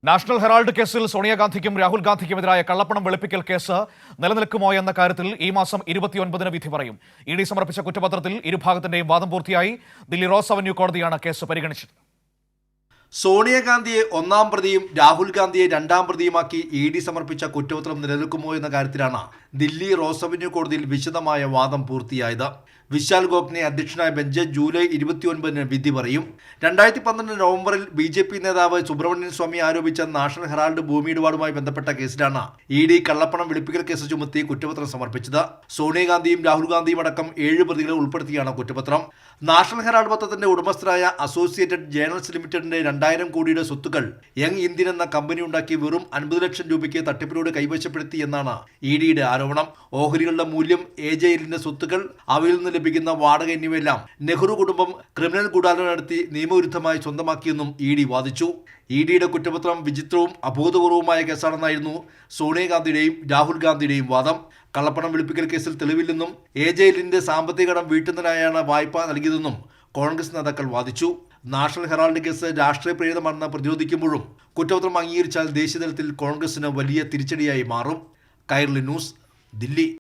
National Herald കേസിൽ സോണിയാഗാന്ധിക്കും രാഹുൽ ഗാന്ധിക്കുമെതിരായ കള്ളപ്പണം വെളുപ്പിക്കൽ കേസ് നിലനിൽക്കുമോ എന്ന കാര്യത്തിൽ ഈ മാസം 29-ന് വിധി പറയും. ഇഡി സമർപ്പിച്ച കുറ്റപത്രത്തിൽ ഇരുഭാഗത്തിന്റെയും വാദം പൂർത്തിയായി. ദില്ലി റോസ് അവന്യൂ കോടതിയാണ് കേസ് പരിഗണിച്ചത്. സോണിയാഗാന്ധിയെ ഒന്നാം പ്രതിയും രാഹുൽ ഗാന്ധിയെ രണ്ടാം പ്രതിയുമാക്കി ഇഡി സമർപ്പിച്ച കുറ്റപത്രം നിലനിൽക്കുമോ എന്ന കാര്യത്തിലാണ് ദില്ലി റോസ് അവന്യൂ കോടതിയിൽ വിശദമായ വാദം പൂർത്തിയായത്. വിശാൽ ഗോഖ്നെ അധ്യക്ഷനായ ബെഞ്ച് ജൂലൈ 29-ന് വിധി പറയും. 2012 നവംബറിൽ BJP നേതാവ് സുബ്രഹ്മണ്യൻ സ്വാമി ആരോപിച്ച നാഷണൽ ഹെറാൾഡ് ഭൂമി ഇടപാടുമായി ബന്ധപ്പെട്ട കേസിലാണ് ഇഡി കള്ളപ്പണം വെളുപ്പിക്കൽ കേസ് ചുമത്തി കുറ്റപത്രം സമർപ്പിച്ചത്. സോണിയാഗാന്ധിയും രാഹുൽ ഗാന്ധിയും അടക്കം 7 പ്രതികളെ ഉൾപ്പെടുത്തിയാണ് കുറ്റപത്രം. നാഷണൽ ഹെറാൾഡ് പത്രത്തിന്റെ ഉടമസ്ഥരായ അസോസിയേറ്റഡ് ജേർണൽസ് ലിമിറ്റഡിന്റെ 2000 കോടിയുടെ സ്വത്തുക്കൾ യങ് ഇന്ത്യൻ എന്ന കമ്പനി ഉണ്ടാക്കി വെറും 50 ലക്ഷം രൂപയ്ക്ക് തട്ടിപ്പിലൂടെ കൈവശപ്പെടുത്തി എന്നാണ് ഇഡിയുടെ ആരോപണം. ഓഹരികളുടെ മൂല്യം, AJLന്റെ സ്വത്തുക്കൾ, അവയിൽ നിന്ന് ലഭിക്കുന്ന വാടക എന്നിവയെല്ലാം നെഹ്റു കുടുംബം ക്രിമിനൽ ഗൂഢാലോചന നടത്തി നിയമവിരുദ്ധമായി സ്വന്തമാക്കിയെന്നും ഇഡി വാദിച്ചു. ഇഡിയുടെ കുറ്റപത്രം വിചിത്രവും അഭൂതപൂർവമായ കേസാണെന്നായിരുന്നു സോണിയാഗാന്ധിയുടെയും രാഹുൽ ഗാന്ധിയുടെയും വാദം. കള്ളപ്പണം വെളുപ്പിക്കൽ കേസിൽ തെളിവില്ലെന്നും AJLന്റെ സാമ്പത്തിക കടം വീട്ടുന്നതിനായാണ് വായ്പ നൽകിയതെന്നും കോൺഗ്രസ് നേതാക്കൾ വാദിച്ചു. നാഷണൽ ഹെറാൾഡ് കേസ് രാഷ്ട്രീയ പ്രേരിതമാണെന്ന് പ്രതിരോധിക്കുമ്പോഴും കുറ്റപത്രം അംഗീകരിച്ചാൽ ദേശീയതലത്തിൽ കോൺഗ്രസിന് വലിയ തിരിച്ചടിയായി മാറും. കൈരളി ന്യൂസ്, ദില്ലി.